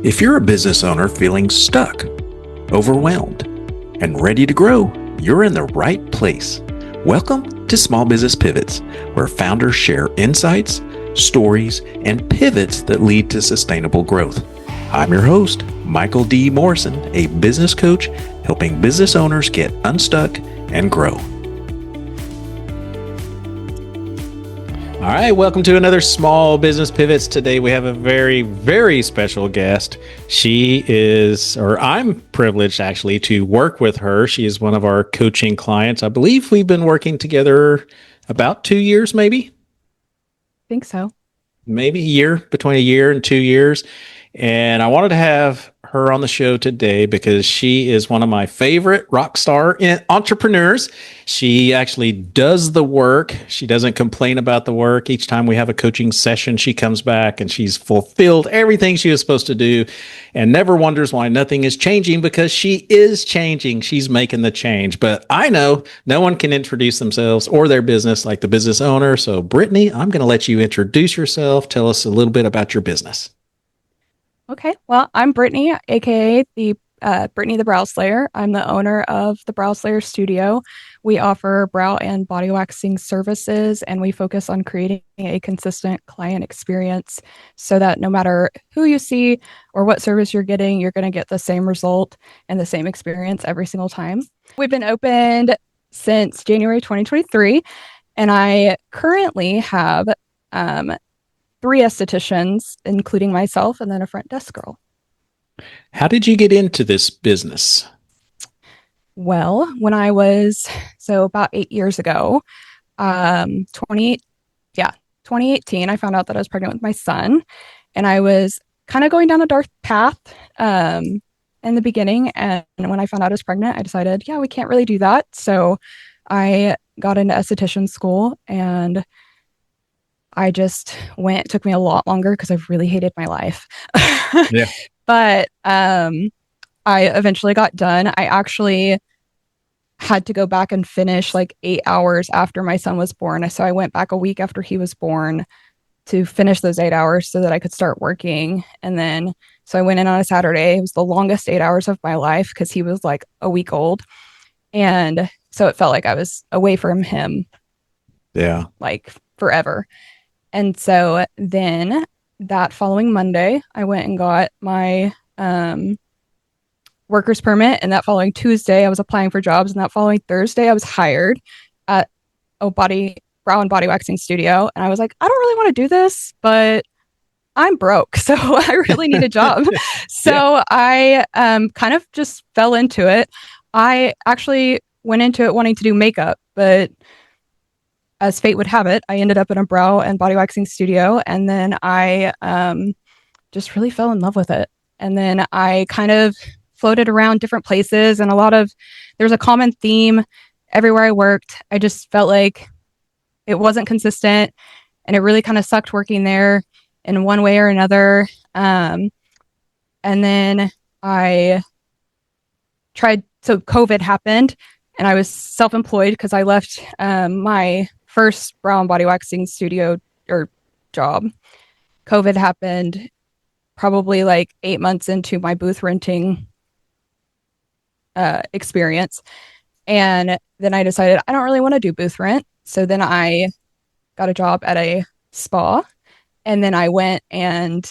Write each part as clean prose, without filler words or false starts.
If you're a business owner feeling stuck, overwhelmed, and ready to grow, you're in the right place. Welcome to Small Business Pivots, where founders share insights, stories, and pivots that lead to sustainable growth. I'm your host, Michael D. Morrison, a business coach helping business owners get unstuck and grow. All right, welcome to another Small Business Pivots. Today we have a very, very special guest. I'm privileged actually to work with her. She is one of our coaching clients. I believe we've been working together about 2 years, maybe? Think so. Maybe between a year and 2 years. And I wanted to have her on the show today because she is one of my favorite rock star entrepreneurs. She actually does the work. She doesn't complain about the work. Each time we have a coaching session, she comes back and she's fulfilled everything she was supposed to do and never wonders why nothing is changing, because she is changing. She's making the change. But I know no one can introduce themselves or their business like the business owner. So Brittany, I'm going to let you introduce yourself. Tell us a little bit about your business. Okay, well, I'm Brittany, aka the Brittany the Brow Slayer. I'm the owner of the Brow Slayer Studio. We offer brow and body waxing services, and we focus on creating a consistent client experience so that no matter who you see or what service you're getting, you're going to get the same result and the same experience every single time. We've been opened since January 2023, and I currently have 3 estheticians, including myself, and then a front desk girl. How did you get into this business? Well, when I was, about 8 years ago, 2018, I found out that I was pregnant with my son, and I was kind of going down a dark path in the beginning. And when I found out I was pregnant, I decided, we can't really do that. So I got into esthetician school, and I just went. It took me a lot longer because I really hated my life. Yeah. But I eventually got done. I actually had to go back and finish like 8 hours after my son was born. So I went back a week after he was born to finish those 8 hours so that I could start working. And then, so I went in on a Saturday. It was the longest 8 hours of my life because he was like a week old. And so it felt like I was away from him. Yeah. Like forever. And so then that following Monday, I went and got my worker's permit. And that following Tuesday, I was applying for jobs. And that following Thursday, I was hired at a brow and body waxing studio. And I was like, I don't really want to do this, but I'm broke. So I really need a job. So I kind of just fell into it. I actually went into it wanting to do makeup, but as fate would have it, I ended up in a brow and body waxing studio, and then I just really fell in love with it. And then I kind of floated around different places, and there's a common theme everywhere I worked. I just felt like it wasn't consistent, and it really kind of sucked working there in one way or another. And then I tried, so COVID happened, and I was self-employed because I left my first brow and body waxing studio or job. COVID happened probably like 8 months into my booth renting experience. And then I decided I don't really want to do booth rent. So then I got a job at a spa. And then I went and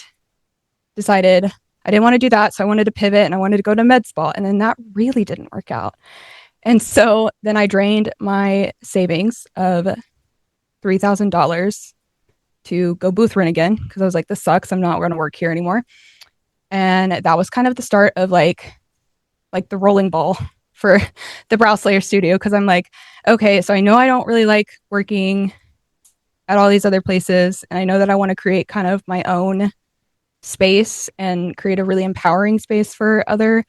decided I didn't want to do that. So I wanted to pivot and I wanted to go to med spa. And then that really didn't work out. And so then I drained my savings of $3,000 to go booth rent again because I was like, this sucks. I'm not going to work here anymore. And that was kind of the start of like the rolling ball for the Brow Slayer Studio, because I'm like, okay, so I know I don't really like working at all these other places. And I know that I want to create kind of my own space and create a really empowering space for other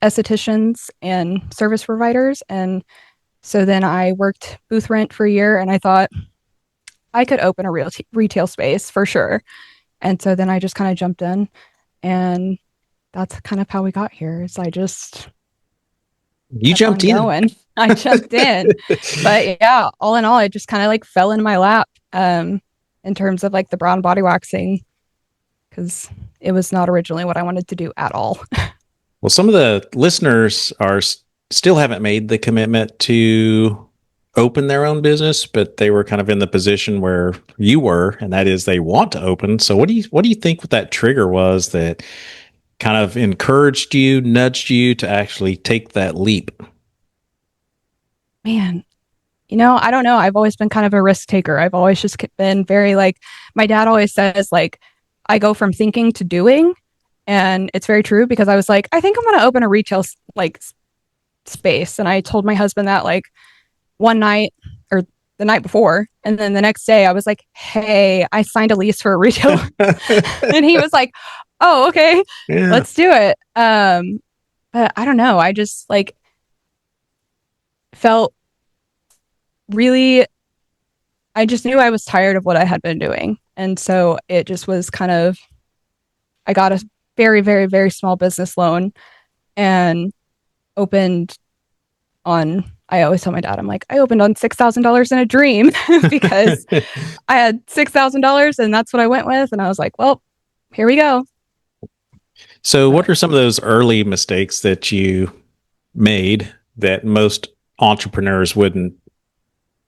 estheticians and service providers. And so then I worked booth rent for a year, and I thought I could open a real retail space for sure. And so then I just kind of jumped in, and that's kind of how we got here. Is I just you jumped in. I jumped in, but yeah, all in all, it just kind of like fell into my lap in terms of like the brow and body waxing, because it was not originally what I wanted to do at all. Well, some of the listeners are still haven't made the commitment to open their own business, but they were kind of in the position where you were, and that is they want to open. So what do you think what that trigger was that kind of encouraged you, nudged you to actually take that leap? Man, I don't know. I've always been kind of a risk taker. I've always just been very like, my dad always says, like, I go from thinking to doing. And it's very true because I was like, I think I'm going to open a retail like space. And I told my husband that like one night or the night before. And then the next day I was like, hey, I signed a lease for a retail. And he was like, oh, okay, Yeah. let's do it. But I don't know. I just like felt really, I just knew I was tired of what I had been doing. And so it just was kind of, I got a very, very, very small business loan and opened on, I always tell my dad, I'm like, I opened on $6,000 in a dream because I had $6,000 and that's what I went with. And I was like, well, here we go. So, what But are some of those early mistakes that you made that most entrepreneurs wouldn't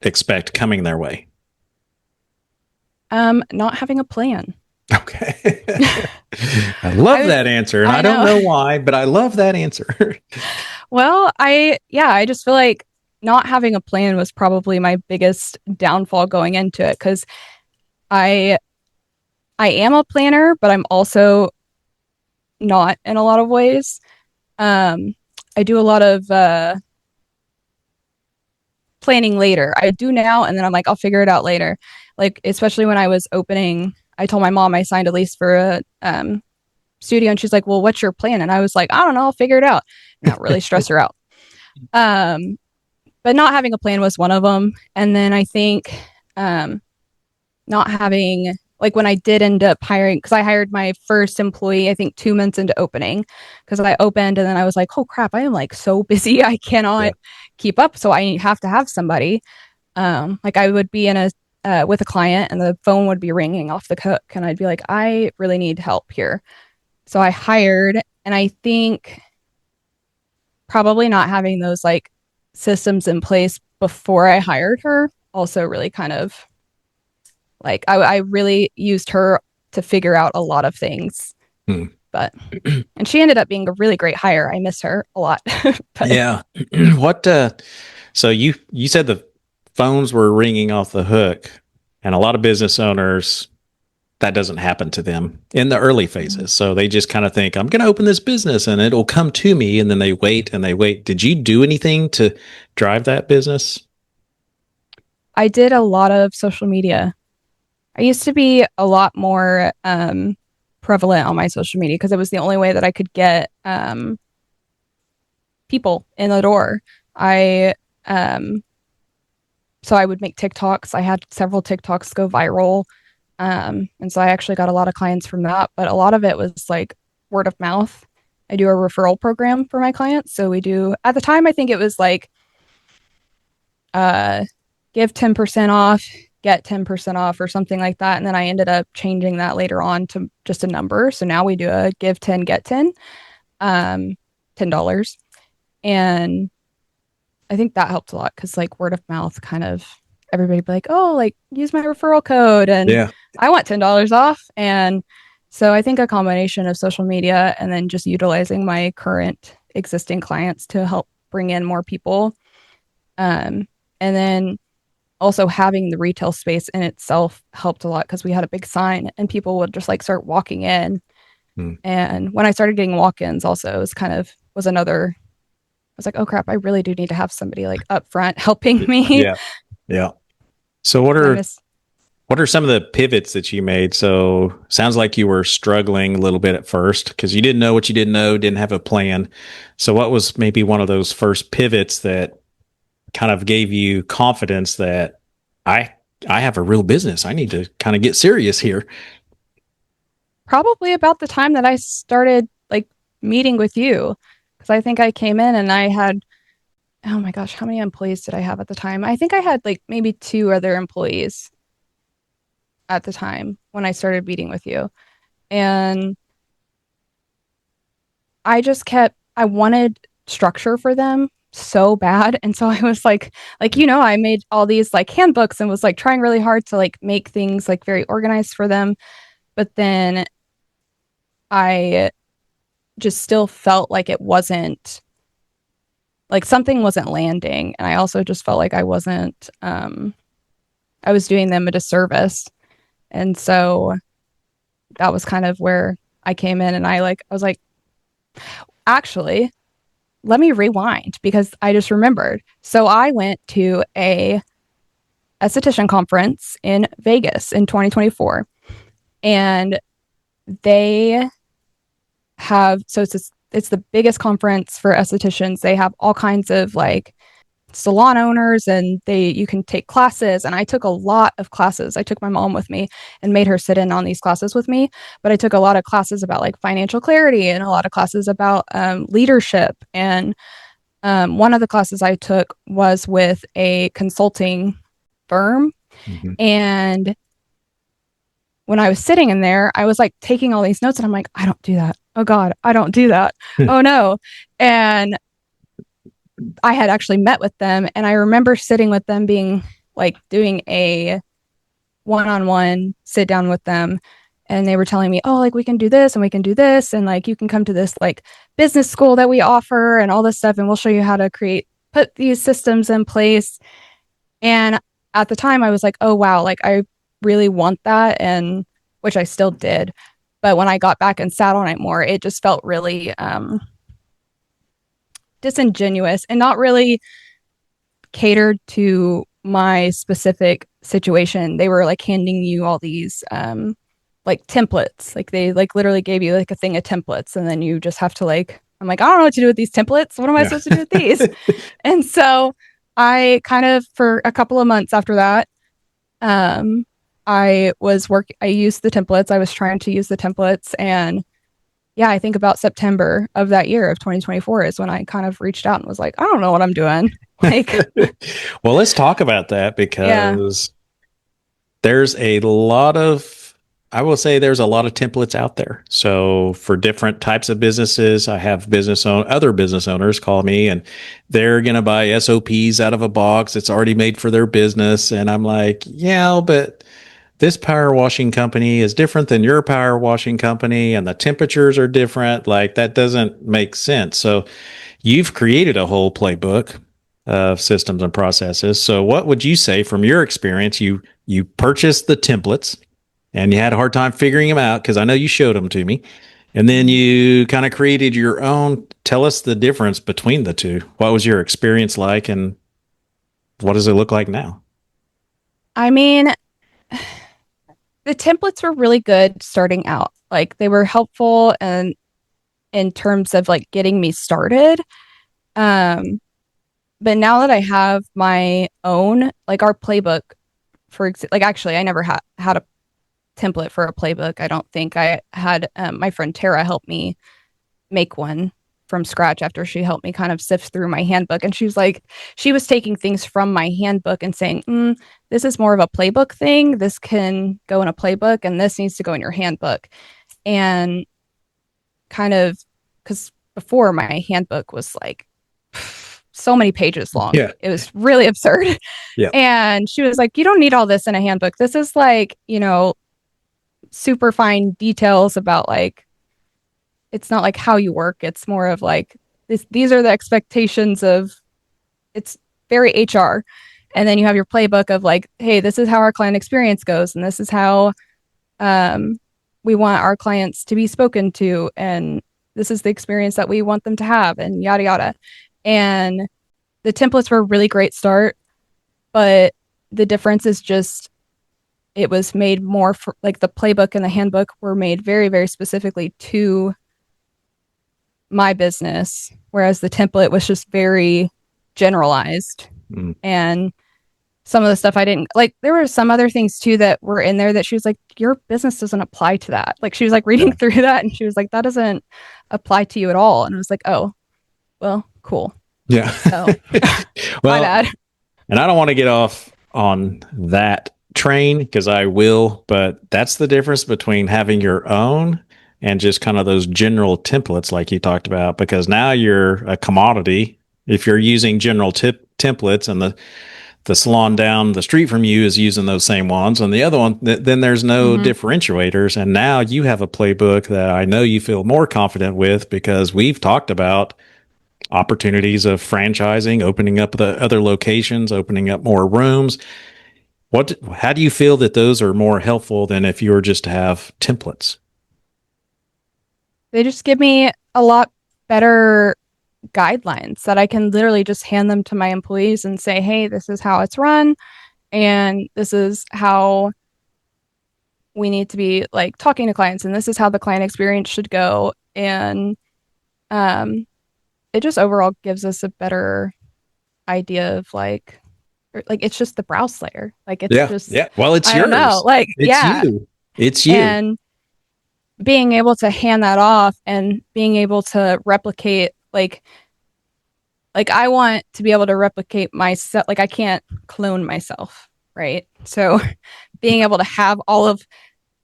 expect coming their way? not having a plan. Okay. I love I that answer. And I I don't know. know why, but I love that answer. Well, I just feel like not having a plan was probably my biggest downfall going into it because I I am a planner, but I'm also not in a lot of ways. Um, I do a lot of planning later. I do now, and then I'm like, I'll figure it out later. Like, especially when I was opening, I told my mom I signed a lease for a studio, and she's like, well, what's your plan? And I was like, I don't know, I'll figure it out. Not really stress her out. Um, but not having a plan was one of them. And then I think um, not having like when I did end up hiring, because I hired my first employee, I think 2 months into opening, because I opened and then I was like, oh crap, I am like so busy, I Yeah. cannot keep up. So I have to have somebody. Like I would be in a with a client and the phone would be ringing off the cook, and I'd be like, I really need help here. So I hired, and I think probably not having those like systems in place before I hired her also really kind of like I really used her to figure out a lot of things. Hmm. But and she ended up being a really great hire. I miss her a lot. But Yeah. What so you said the phones were ringing off the hook, and a lot of business owners that doesn't happen to them in the early phases. So they just kind of think, I'm going to open this business and it'll come to me, and then they wait and they wait. Did you do anything to drive that business? I did a lot of social media. I used to be a lot more prevalent on my social media because it was the only way that I could get people in the door. I um, so I would make TikToks. I had several TikToks go viral. And so I actually got a lot of clients from that, but a lot of it was like word of mouth. I do a referral program for my clients. So we do, at the time, I think it was like uh, give 10% off, get 10% off, or something like that. And then I ended up changing that later on to just a number. So now we do a give 10, get 10, um, $10. And I think that helped a lot because like word of mouth kind of everybody be like, oh, like use my referral code and Yeah. I want $10 off. And so I think a combination of social media and then just utilizing my current existing clients to help bring in more people. And then also having the retail space in itself helped a lot because we had a big sign and people would just like start walking in. Hmm. And when I started getting walk-ins also, it was kind of was another I was like, oh crap, I really do need to have somebody like up front helping me Yeah. Yeah. So what because I are miss. what are some of the pivots that you made? So sounds like you were struggling a little bit at first because you didn't know what you didn't know, didn't have a plan. So what was maybe one of those first pivots that kind of gave you confidence that I I have a real business. I need to kind of get serious here. Probably about the time that I started like meeting with you because I think I came in and I had, oh my gosh, how many employees did I have at the time? I think I had like maybe two other employees at the time when I started meeting with you. And I wanted structure for them so bad. And so I was I made all these like handbooks and was like trying really hard to like make things like very organized for them. But then I just still felt like it wasn't like something wasn't landing. And I also just felt like I was doing them a disservice. And so that was kind of where I came in and I was like, actually, let me rewind because I just remembered. So I went to a esthetician conference in Vegas in 2024 and they it's the biggest conference for estheticians. They have all kinds of like salon owners and you can take classes, and I took a lot of classes. I took my mom with me and made her sit in on these classes with me, but I took a lot of classes about like financial clarity and a lot of classes about leadership. And one of the classes I took was with a consulting firm. Mhm. And when I was sitting in there, I was like taking all these notes and I'm like, I don't do that. Oh God, I don't do that. Oh no. And I had actually met with them and I remember sitting with them being like doing a one-on-one sit down with them, and they were telling me, oh, like we can do this and we can do this and like you can come to this like business school that we offer and all this stuff and we'll show you how to put these systems in place. And at the time I was like, oh wow, like I really want that, and which I still did. But when I got back and sat on it more, it just felt really disingenuous and not really catered to my specific situation. They were like handing you all these like templates. Like they like literally gave you like a thing of templates and then you just have to like I'm like, I don't know what to do with these templates. What am I Yeah. supposed to do with these? And so I kind of for a couple of months after that, um I used the templates. I was trying to use the templates, and yeah, I think about September of that year of 2024 is when I kind of reached out and was like, I don't know what I'm doing. Like, Well, let's talk about that yeah. because there's a lot of, I will say there's a lot of templates out there. So for different types of businesses, I have other business owners call me and they're going to buy SOPs out of a box that's already made for their business. And I'm like, yeah, but this power washing company is different than your power washing company and the temperatures are different. Like that doesn't make sense. So you've created a whole playbook of systems and processes. So what would you say from your experience? You purchased the templates and you had a hard time figuring them out because I know you showed them to me. And then Mhm. you kind of created your own. Tell us the difference between the two. What was your experience like and what does it look like now? I mean, the templates were really good starting out. Like they were helpful and in terms of like getting me started. Um, but now that I have my own, like our playbook, like actually, I never had a template for a playbook. I don't think I had. My friend Tara helped me make one from scratch after she helped me kind of sift through my handbook. And she was like, she was taking things from my handbook and saying, this is more of a playbook thing. This can go in a playbook and this needs to go in your handbook. And kind of because before my handbook was like so many pages long, Yeah. it was really absurd. Yeah. And she was like, you don't need all this in a handbook. This is like, super fine details about like it's not like how you work. It's more of like these are the expectations of it's very HR. And then you have your playbook of like, hey, this is how our client experience goes, and this is how um, we want our clients to be spoken to, and this is the experience that we want them to have, and yada yada. And the templates were a really great start, but the difference is just it was made more for like the playbook and the handbook were made very, very specifically to my business, whereas the template was just very generalized. Mm. And some of the stuff I didn't like, there were some other things too that were in there that she was like, your business doesn't apply to that. Like she was like reading Yeah. through that and she was like, that doesn't apply to you at all. And I was like, oh, well, cool. Yeah. So my Well, bad. and I don't want to get off on that train because I will, but that's the difference between having your own and just kind of those general templates like you talked about, because now you're a commodity. If you're using general templates and the salon down the street from you is using those same ones and the other one, then there's no Mm-hmm. differentiators. And now you have a playbook that I know you feel more confident with because we've talked about opportunities of franchising, opening up the other locations, opening up more rooms. How do you feel that those are more helpful than if you were just to have templates? They just give me a lot better guidelines that I can literally just hand them to my employees and say, hey, this is how it's run, and this is how we need to be like talking to clients, and this is how the client experience should go. And um, it just overall gives us a better idea of like it's just the browse layer. Like it's Yeah. just, Yeah. Well, it's I don't know. yours. Like, It's yeah. you. It's you. And being able to hand that off and being able to replicate like I want to be able to replicate myself. Like I can't clone myself, right? So being able to have all of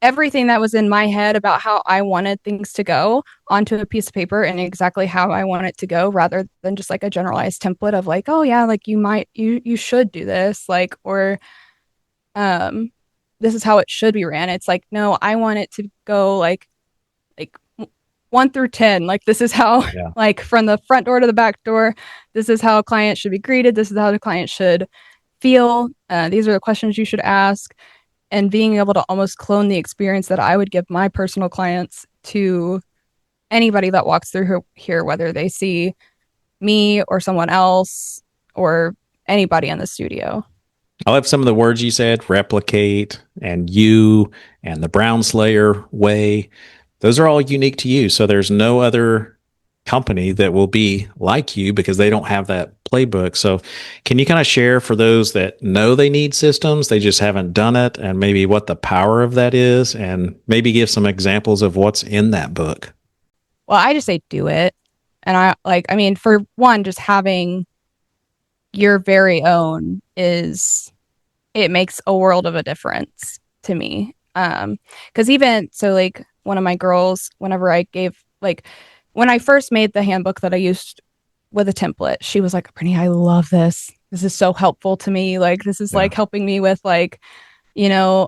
everything that was in my head about how I wanted things to go onto a piece of paper and exactly how I want it to go, rather than just like a generalized template of like, oh yeah, like you should do this, like, or um this is how it should be ran. It's like, no, I want it to go like 1 through 10. Like this is how Yeah. like from the front door to the back door, this is how a client should be greeted. This is how the client should feel. These are the questions you should ask. And being able to almost clone the experience that I would give my personal clients to anybody that walks through here, whether they see me or someone else or anybody in the studio. I love some of the words you said, replicate and you and the Brown Slayer way. Those are all unique to you. So there's no other company that will be like you because they don't have that playbook. So can you kind of share for those that know they need systems, they just haven't done it, and maybe what the power of that is, and maybe give some examples of what's in that book? Well, I just say do it. And I mean, for one, just having your very own is, it makes a world of a difference to me. Because even so, like one of my girls, whenever I gave like when I first made the handbook that I used with a template, she was like, Brittany, I love this. This is so helpful to me. Like this is Yeah. like helping me with like, you know,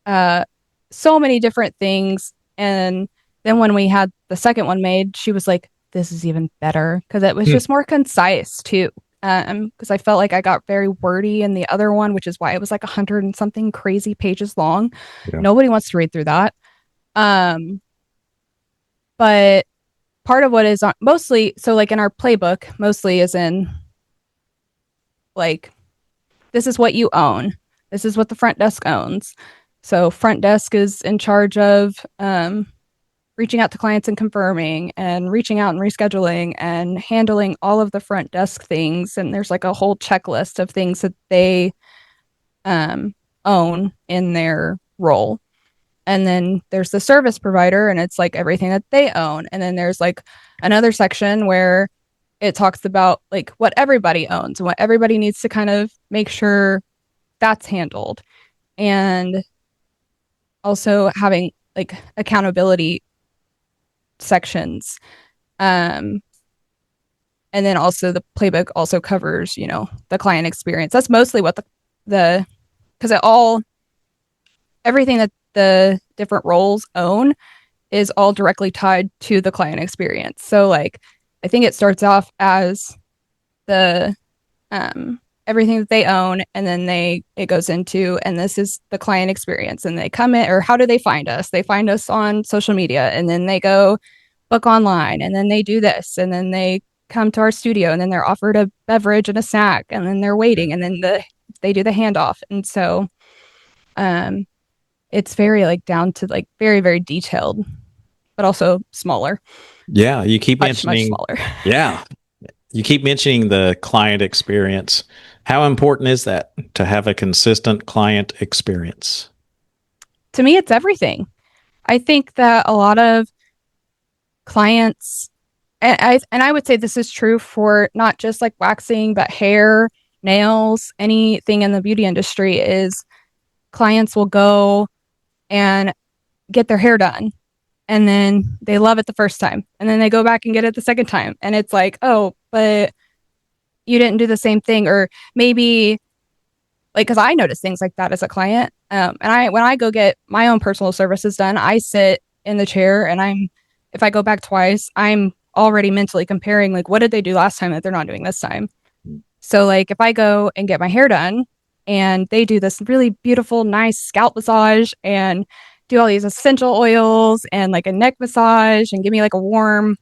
uh so many different things. And then when we had the second one made, she was like, this is even better because it was Hmm. just more concise too. Because I felt like I got very wordy in the other one, which is why it was like 100 and something crazy pages long. Yeah. Nobody wants to read through that. Um, but part of what is on, mostly, so like in our playbook, mostly is in like, this is what you own. This is what the front desk owns. So front desk is in charge of reaching out to clients and confirming and reaching out and rescheduling and handling all of the front desk things. And there's like a whole checklist of things that they own in their role. And then there's the service provider, and it's like everything that they own. And then there's like another section where it talks about like what everybody owns and what everybody needs to kind of make sure that's handled. And also having like accountability sections. Um, and then also the playbook also covers, you know, the client experience. That's mostly what the because it all everything that the different roles own is all directly tied to the client experience. So like I think it starts off as the everything that they own, and then it goes into, and this is the client experience, and they come in, or how do they find us? They find us on social media, and then they go book online, and then they do this, and then they come to our studio, and then they're offered a beverage and a snack, and then they're waiting, and then they do the handoff. And so um it's very like down to like very, very detailed, but also smaller, Yeah. You keep much mentioning, smaller. yeah, you keep mentioning the client experience. How important is that to have a consistent client experience? To me, it's everything. I think that a lot of clients, and I would say this is true for not just like waxing, but hair, nails, anything in the beauty industry, is clients will go and get their hair done, and then they love it the first time, and then they go back and get it the second time, and it's like, oh, but you didn't do the same thing. Or maybe, like, because I notice things like that as a client, and when I go get my own personal services done, I sit in the chair, and if I go back twice, I'm already mentally comparing, like, what did they do last time that they're not doing this time. So, like, if I go and get my hair done and they do this really beautiful, nice scalp massage and do all these essential oils and like a neck massage and give me like a warm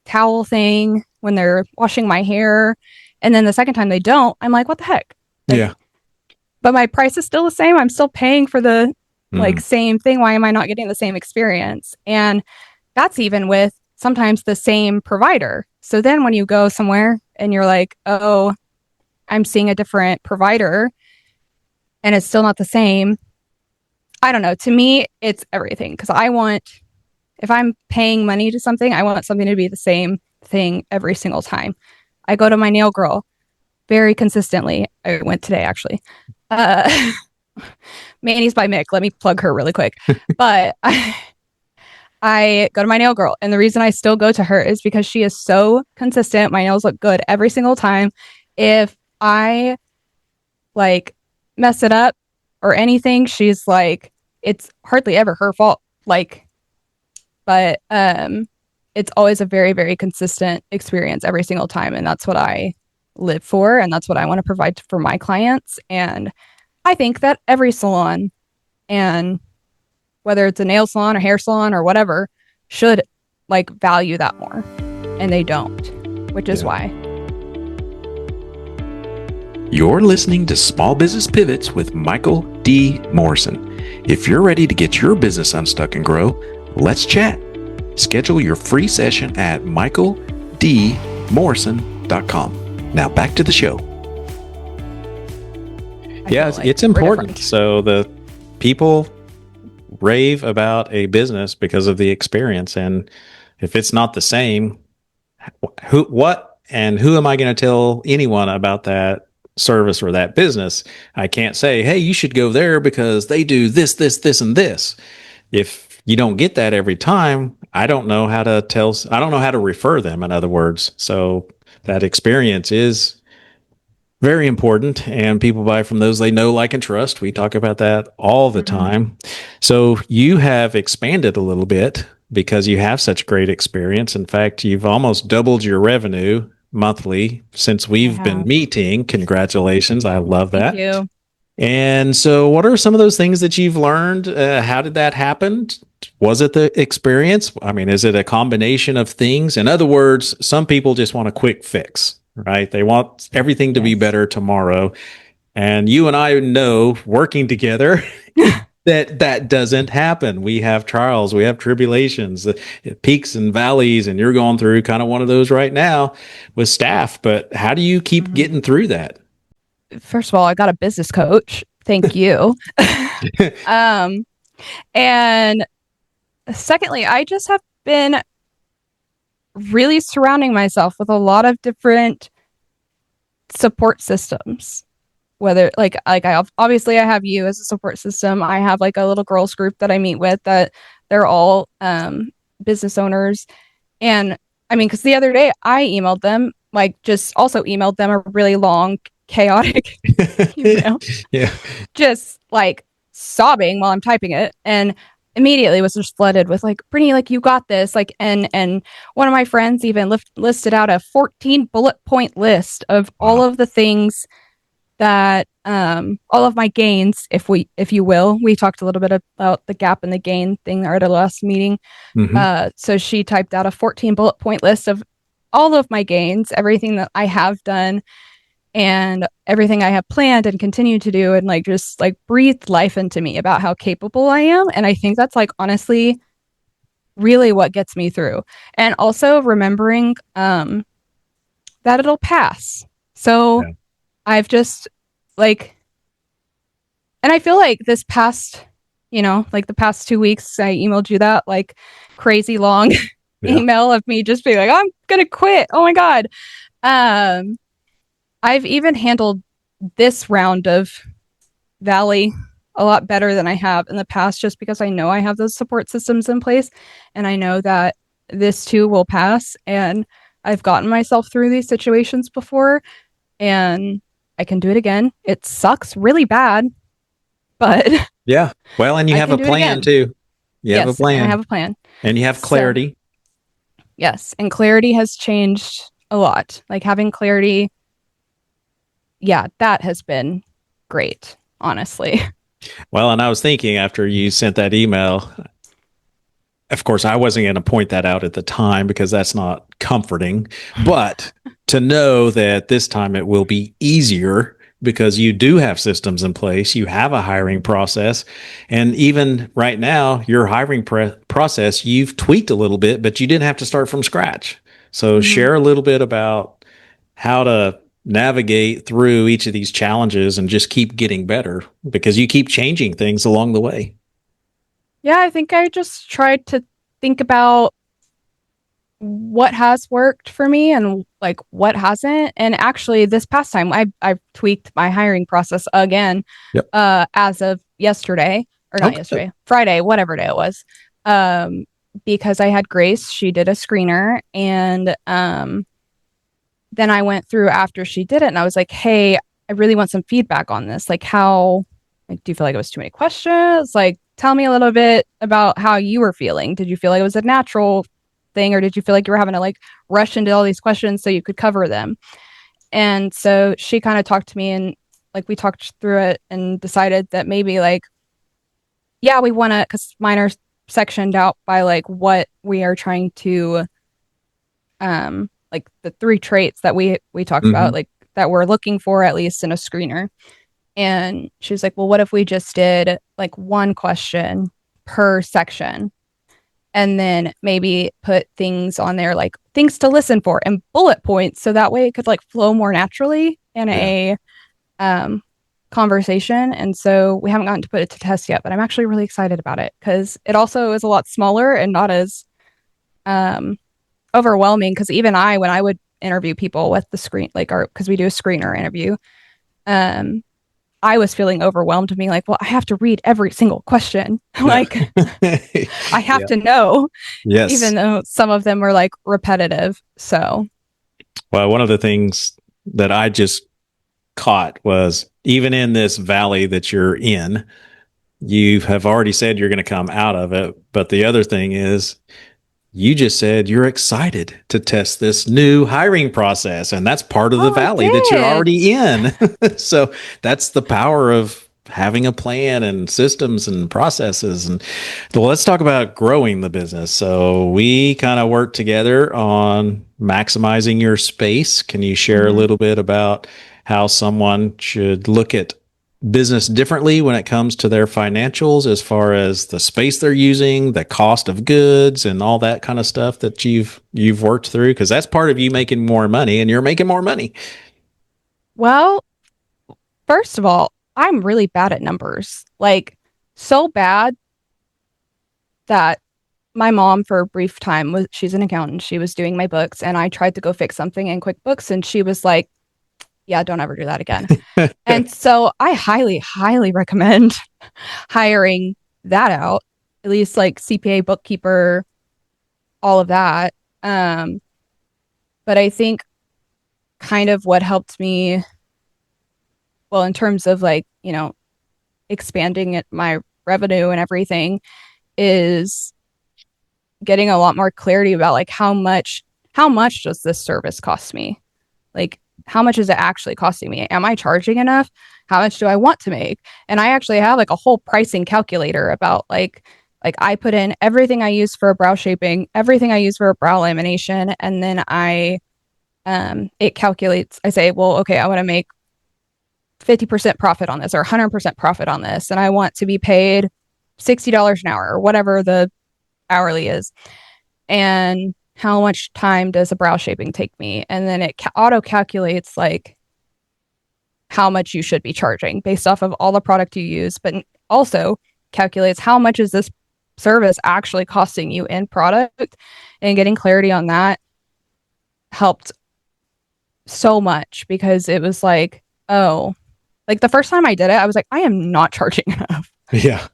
towel thing when they're washing my hair, and then the second time they don't, I'm like, what the heck? Like, Yeah. but my price is still the same. I'm still paying for the like Mm. same thing. Why am I not getting the same experience? And that's even with sometimes the same provider. So then when you go somewhere and you're like, oh, I'm seeing a different provider and it's still not the same. I don't know. To me, it's everything, because if I'm paying money to something, I want something to be the same thing every single time. I go to my nail girl very consistently. I went today, actually. Uh, Manny's by Mick. Let me plug her really quick. But I go to my nail girl, and the reason I still go to her is because she is so consistent. My nails look good every single time. If I like mess it up or anything, she's like, it's hardly ever her fault. Like, but it's always a very, very consistent experience every single time, and that's what I live for, and that's what I want to provide for my clients. And I think that every salon, and whether it's a nail salon or hair salon or whatever, should like value that more, and they don't, which is why. You're listening to Small Business Pivots with Michael D. Morrison. If you're ready to get your business unstuck and grow, let's chat. Schedule your free session at michaeldmorrison.com. Now back to the show. Yeah, it's important. So the people rave about a business because of the experience. And if it's not the same, who am I going to tell anyone about that service or that business? I can't say, hey, you should go there because they do this, this, this, and this. If you don't get that every time, I don't know how to refer them, in other words. So that experience is very important, and people buy from those they know, like, and trust. We talk about that all the time. So you have expanded a little bit because you have such great experience. In fact, you've almost doubled your revenue monthly since we've been meeting. Congratulations. I love that. Thank you. And so what are some of those things that you've learned? How did that happen? Was it the experience? I mean, is it a combination of things? In other words, some people just want a quick fix, right? They want everything to be better tomorrow. And you and I know, working together, that doesn't happen. We have trials, we have tribulations, peaks and valleys, and you're going through kind of one of those right now with staff. But how do you keep getting through that? First of all, I got a business coach. Thank you. And secondly, I just have been really surrounding myself with a lot of different support systems. Whether I have you as a support system. I have like a little girls group that I meet with that they're all business owners. And I mean, because the other day I emailed them, like, just also emailed them a really long, chaotic email. Yeah. Just like sobbing while I'm typing it, and immediately was just flooded with like, Brittany, like, you got this. Like, and one of my friends even listed out a 14 bullet point list of all of the things that all of my gains, if you will. We talked a little bit about the gap and the gain thing at our last meeting. So she typed out a 14 bullet point list of all of my gains, everything that I have done and everything I have planned and continue to do, and like just like breathed life into me about how capable I am. And I think that's like honestly really what gets me through. And also remembering that it'll pass. So I've just like, and I feel like this past, like the past 2 weeks, I emailed you that like crazy long email of me just being like, I'm gonna quit. Oh my God. I've even handled this round of Valley a lot better than I have in the past, just because I know I have those support systems in place, and I know that this too will pass. And I've gotten myself through these situations before, and I can do it again. It sucks really bad, but Yeah. Well, and you I have can a do it plan again. too. You have a Yes, and I have plan a plan. and you have So, clarity. yes, and clarity has changed a lot. Like having clarity, yeah, that has been great, honestly. Well, and I was thinking after you sent that email, of course, I wasn't going to point that out at the time because that's not comforting, but to know that this time it will be easier because you do have systems in place, you have a hiring process, and even right now, your hiring process, you've tweaked a little bit, but you didn't have to start from scratch. So, Hmm. share a little bit about how to navigate through each of these challenges and just keep getting better because you keep changing things along the way. Yeah, I think I just tried to think about what has worked for me and like what hasn't. And actually this past time I've tweaked my hiring process again Yep. as of yesterday, or not Okay. yesterday, Friday, whatever day it was. Um because I had Grace, she did a screener, and then I went through after she did it and I was like, "Hey, I really want some feedback on this. Like how, like, do you feel like it was too many questions? Like tell me a little bit about how you were feeling. Did you feel like it was a natural thing, or did you feel like you were having to like rush into all these questions so you could cover them?" And so she kind of talked to me, and like we talked through it and decided that maybe like, yeah, we want to, because mine are sectioned out by like what we are trying to like the three traits that we talked about, Hmm. like that we're looking for at least in a screener. And she was like, well, what if we just did like one question per section, and then maybe put things on there like things to listen for and bullet points, so that way it could like flow more naturally in Yeah. a um conversation. And so we haven't gotten to put it to test yet, but I'm actually really excited about it because it also is a lot smaller and not as um overwhelming. Because even I, when I would interview people with the screen, like our, because we do a screener interview, um I was feeling overwhelmed, being like, well, I have to read every single question. Yeah. Like I have Yeah. to know, even Yes. though some of them were like repetitive. So, Well, one of the things that I just caught was even in this valley that you're in, you have already said you're going to come out of it. But the other thing is, you just said you're excited to test this new hiring process, and that's part of the oh, I valley that you're did. already in. So that's the power of having a plan and systems and processes. And well, let's talk about growing the business. So we kind of work together on maximizing your space. Can you share a Mm-hmm. little bit about how someone should look at business differently when it comes to their financials as far as the space they're using, the cost of goods and all that kind of stuff that you've worked through, because that's part of you making more money and you're making more money. Well, first of all, I'm really bad at numbers. Like, so bad that my mom, for a brief time, was, she's an accountant. She was doing my books, and I tried to go fix something in QuickBooks, and she was like, yeah, don't ever do that again. And so I highly, highly recommend hiring that out, at least like CPA, bookkeeper, all of that. Um, but I think kind of what helped me, well, in terms of like, expanding it, my revenue and everything, is getting a lot more clarity about like how much does this service cost me? Like, how much is it actually costing me? Am I charging enough? How much do I want to make? And I actually have like a whole pricing calculator about like I put in everything I use for brow shaping, everything I use for brow lamination, and then I it calculates. I say, well, okay, I want to make 50% profit on this or 100% profit on this, and I want to be paid $60 an hour or whatever the hourly is. And how much time does a brow shaping take me? And then it auto calculates like how much you should be charging based off of all the product you use, but also calculates how much is this service actually costing you in product. And getting clarity on that helped so much, because it was like, oh, like the first time I did it, I was like, I am not charging enough. Yeah.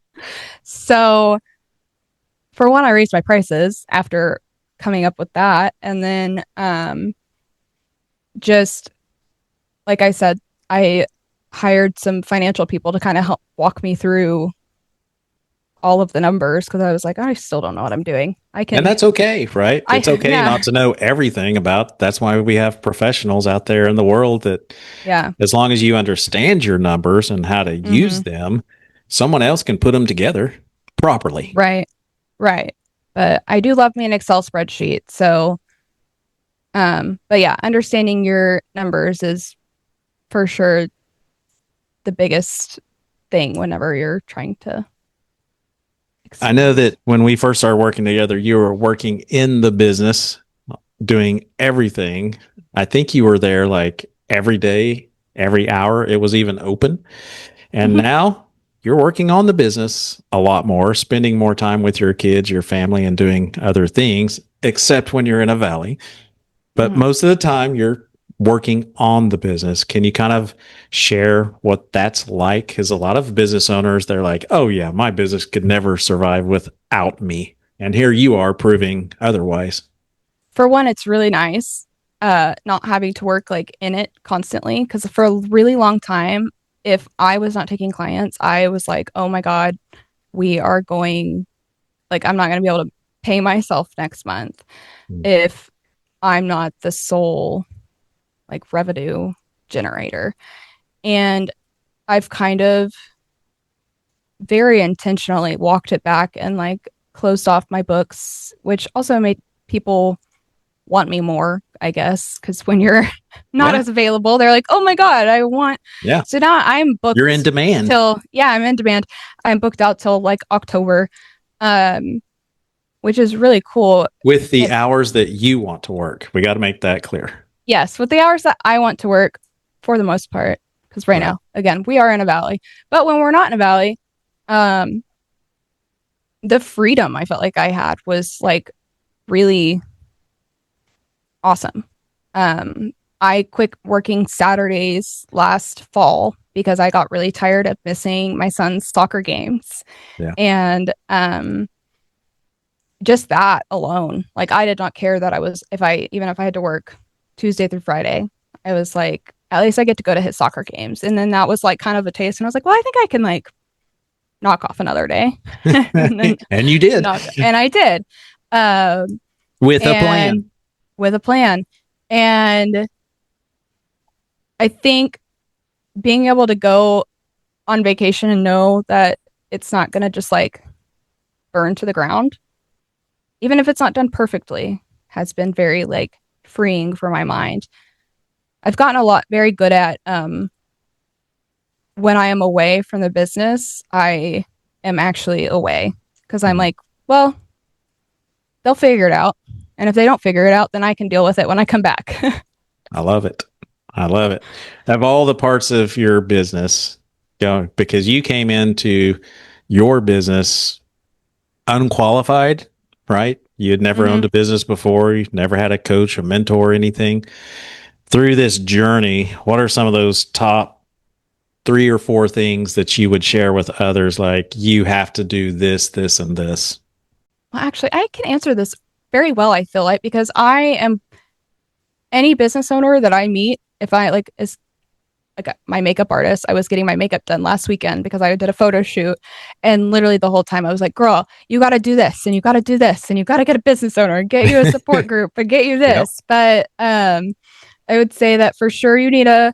So for one, I raised my prices after coming up with that. And then just like I said, I hired some financial people to kind of help walk me through all of the numbers because I was like, I still don't know what I'm doing. And that's okay, right? It's okay Yeah, not to know everything about. That's why we have professionals out there in the world that yeah, as long as you understand your numbers and how to use hmm them, someone else can put them together properly. right, right. But I do love me an Excel spreadsheet. So, but yeah, understanding your numbers is for sure the biggest thing whenever you're trying to I know expand. that when we first started working together, you were working in the business, doing everything. I think you were there like every day, every hour it was even open. And Hmm now you're working on the business a lot more, spending more time with your kids, your family, and doing other things, except when you're in a valley. But hmm most of the time, you're working on the business. Can you kind of share what that's like? Because a lot of business owners, they're like, oh, yeah, my business could never survive without me. And here you are proving otherwise. For one, it's really nice not having to work like in it constantly because for a really long time, if I was not taking clients, I was like, oh my God, we are going, like, I'm not going to be able to pay myself next month Mm. if I'm not the sole like revenue generator. And I've kind of very intentionally walked it back and like closed off my books, which also made people want me more, I guess, because when you're not Yeah. as available, they're like, oh my God, I want. Yeah. So now I'm You're in booked demand till, yeah, I'm in demand. I'm booked out till like October, um, which is really cool. with the And hours that you want to work. We got to make that clear. yes, with the hours that I want to work for the most part, because right Right. now, again, we are in a valley. But when we're not in a valley, um, the freedom I felt like I had was like really awesome. Um, I quit working Saturdays last fall because I got really tired of missing my son's soccer games. Yeah. And just that alone, like I did not care that I was, if I, even if I had to work Tuesday through Friday, I was like, at least I get to go to his soccer games. And then that was like kind of a taste. And I was like, well, I think I can like knock off another day. And then And you did and I did. Um, with a and plan. with a plan. And I think being able to go on vacation and know that it's not going to just like burn to the ground, even if it's not done perfectly, has been very like freeing for my mind. I've gotten a lot very good at when I am away from the business, I am actually away because I'm Mhm. like, well, they'll figure it out. And if they don't figure it out, then I can deal with it when I come back. I love it. I love it. Of all the parts of your business, because you came into your business unqualified, right? You had never hmm owned a business before. You never had a coach, a mentor, anything. Through this journey, what are some of those top three or four things that you would share with others? Like, you have to do this, this, and this. Well, actually, I can answer this very well, I feel like, because I am any business owner that I meet, if I like is like my makeup artist, I was getting my makeup done last weekend because I did a photo shoot. And literally the whole time I was like, girl, you got to do this and you got to do this and you got to get a business owner and get you a support group and get you Yep. this. But I would say that for sure you need a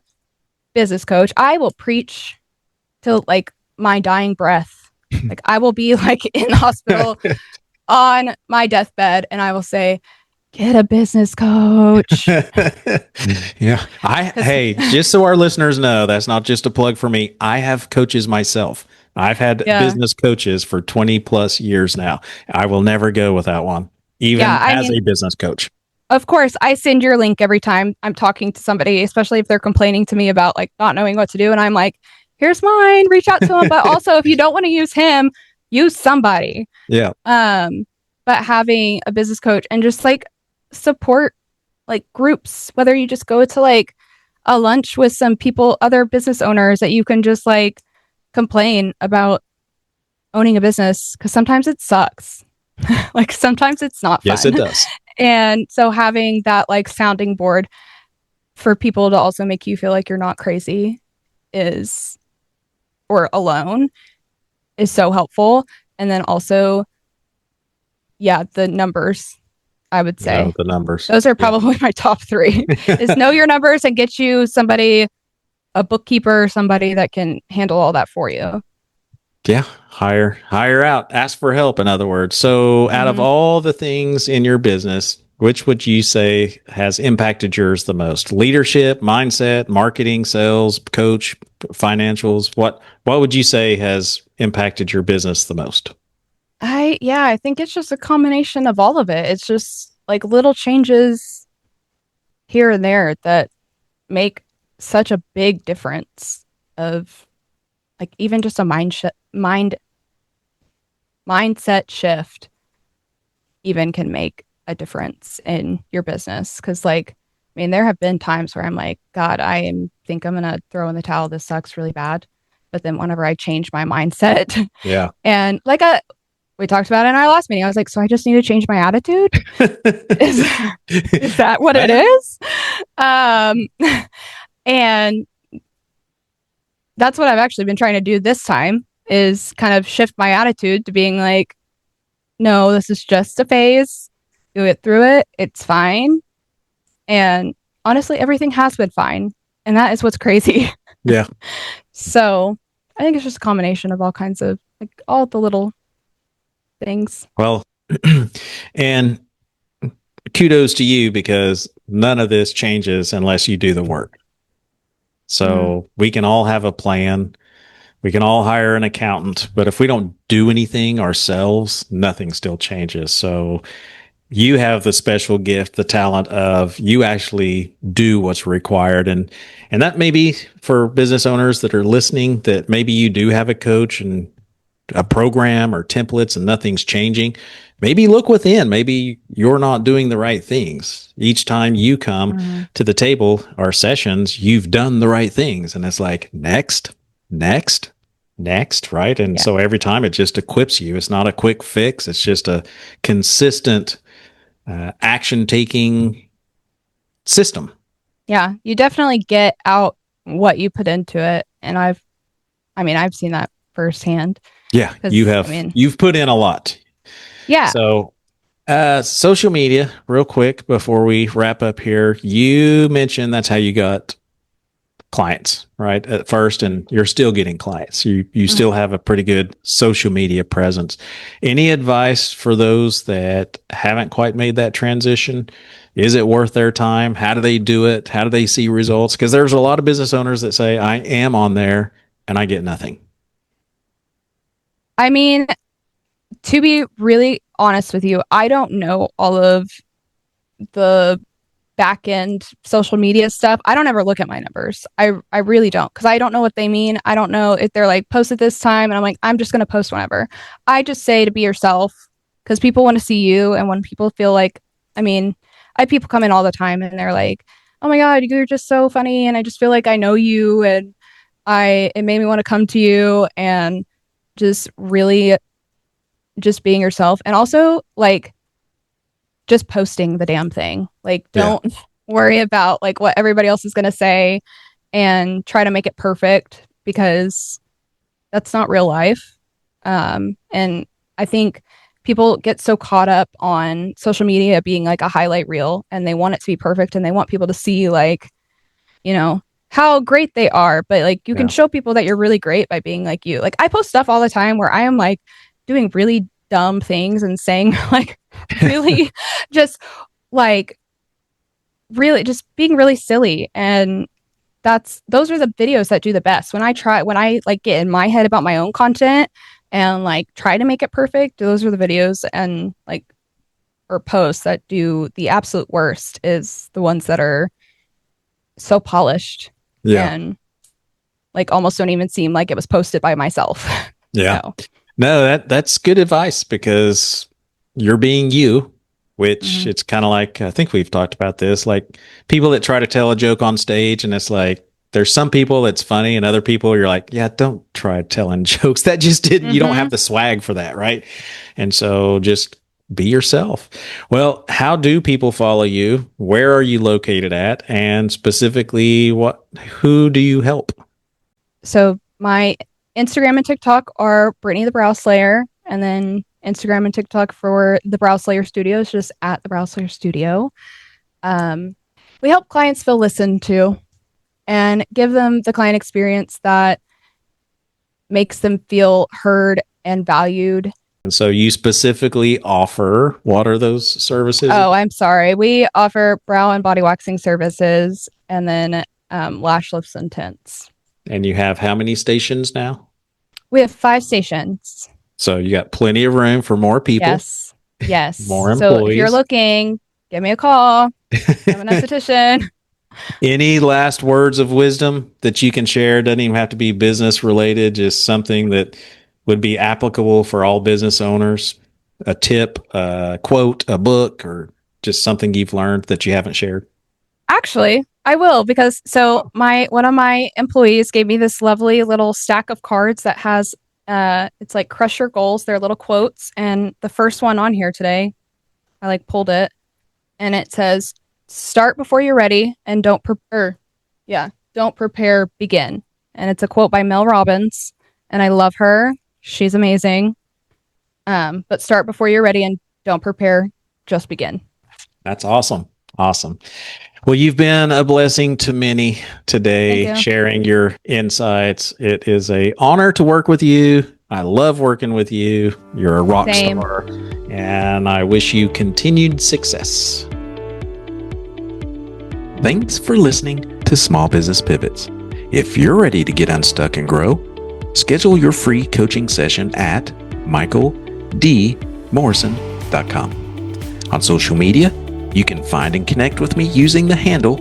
business coach. I will preach till like my dying breath. Like I will be like in the hospital on my deathbed and I will say, get a business coach. Yeah. Because, Hey, just so our listeners know, that's not just a plug for me. I have coaches myself. I've had yeah, business coaches for 20 plus years now. I will never go without one, yeah. even I as mean, a business coach. of course, I send your link every time I'm talking to somebody, especially if they're complaining to me about like not knowing what to do. And I'm like, here's mine, reach out to him. But also, if you don't want to use him, use somebody. Yeah. Um, but having a business coach and just like support like groups, whether you just go to like a lunch with some people, other business owners that you can just like complain about owning a business because sometimes it sucks. Like sometimes it's not Yes, it fun. does. And so having that like sounding board for people to also make you feel like you're not crazy is or alone is so helpful. And then also, yeah, the numbers, I would No, say. the numbers. Those are Yeah. probably my top three is know your numbers and get you somebody, a bookkeeper, somebody that can handle all that for you. Yeah, hire out, ask for help, in other words. So, out of Mm-hmm. all the things in your business, which would you say has impacted yours the most? Leadership, mindset, marketing, sales, coach, financials. What would you say has impacted your business the most? I think it's just a combination of all of it. It's just like little changes here and there that make such a big difference of like even just a mindset shift even can make a difference in your business. Cause like, I mean, there have been times where I'm like, God, think I'm gonna throw in the towel. This sucks really bad. But then whenever I change my mindset Yeah. and we talked about it in our last meeting, I was like, so I just need to change my attitude. Is is that what it Well, is? Um, and that's what I've actually been trying to do this time is kind of shift my attitude to being like, no, this is just a phase. You get through it. It's fine. And honestly, everything has been fine. And that is what's crazy. yeah. So I think it's just a combination of all kinds of like all the little things. Well, and kudos to you because none of this changes unless you do the work. Mm-hmm. So, we can all have a plan. We can all hire an accountant, but if we don't do anything ourselves, nothing still changes. So you have the special gift, the talent of you actually do what's required. And that may be for business owners that are listening that maybe you do have a coach and a program or templates and nothing's changing. Maybe look within. Maybe you're not doing the right things. Each time you come Mm-hmm. to the table or sessions, you've done the right things. And it's like, next, next, next, right? And Yeah. so every time it just equips you. It's not a quick fix, it's just a consistent action taking system. Yeah. You definitely get out what you put into it. And I've seen that firsthand Yeah, because, I mean, you've put in a lot. yeah. So social media, real quick before we wrap up here. You mentioned that's how you got clients, right? At first, and you're still getting clients. You Mhm. still have a pretty good social media presence. Any advice for those that haven't quite made that transition? Is it worth their time? How do they do it? How do they see results? Because there's a lot of business owners that say, I am on there and I get nothing. I mean, to be really honest with you, I don't know all of the back end social media stuff. I don't ever look at my numbers. I really don't because I don't know what they mean. I don't know if they're like post at this time and I'm like I'm just going to post whenever. I just say to be yourself because people want to see you and when people feel like I mean, I have people come in all the time and they're like, "Oh my god, you're just so funny and I just feel like I know you and I it made me want to come to you and just really just being yourself and also like just posting the damn thing. Like, Yeah. don't worry about like what everybody else is going to say and try to make it perfect because that's not real life. And I think people get so caught up on social media being like a highlight reel and they want it to be perfect and they want people to see like, you know, how great they are. But like, you can Yeah. show people that you're really great by being like you. Like, I post stuff all the time where I am like doing really dumb things and saying like really just like really just being really silly and those are the videos that do the best when I like get in my head about my own content and like try to make it perfect. Those are the videos and like or posts that do the absolute worst is the ones that are so polished Yeah. and like almost don't even seem like it was posted by myself. Yeah. So No, that's good advice because you're being you, which mhm. it's kind of like I think we've talked about this, like people that try to tell a joke on stage and it's like there's some people that's funny and other people you're like, yeah, don't try telling jokes. That just didn't, you don't have the swag for that. Right. And so just be yourself. Well, how do people follow you? Where are you located at? And specifically, who do you help? So my Instagram and TikTok are Brittany the Brow Slayer, and then Instagram and TikTok for the Brow Slayer Studio is just at the Brow Slayer Studio. We help clients feel listened to and give them the client experience that makes them feel heard and valued. And so you specifically offer, what are those services? Oh, I'm sorry. We offer brow and body waxing services, and then lash lifts and tints. And you have how many stations now? We have 5 stations. So you got plenty of room for more people. Yes. More employees. So if you're looking, give me a call. I'm an esthetician. Any last words of wisdom that you can share? Doesn't even have to be business related, just something that would be applicable for all business owners. A tip, a quote, a book, or just something you've learned that you haven't shared. Actually, I will, because one of my employees gave me this lovely little stack of cards that has it's like crush your goals. They're little quotes, and the first one on here today, I like pulled it, and it says, "Start before you're ready, and don't prepare, begin." And it's a quote by Mel Robbins, and I love her. She's amazing. But start before you're ready, and don't prepare, just begin. That's awesome. Awesome. Well, you've been a blessing to many today, sharing your insights. It is an honor to work with you. I love working with you. You're a rock star, and I wish you continued success. Thanks for listening to Small Business Pivots. If you're ready to get unstuck and grow, schedule your free coaching session at michaeldmorrison.com. On social media, you can find and connect with me using the handle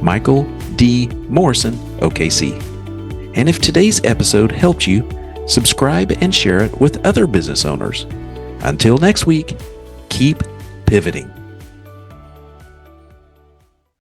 Michael D. Morrison OKC. And if today's episode helped you, subscribe and share it with other business owners. Until next week, keep pivoting.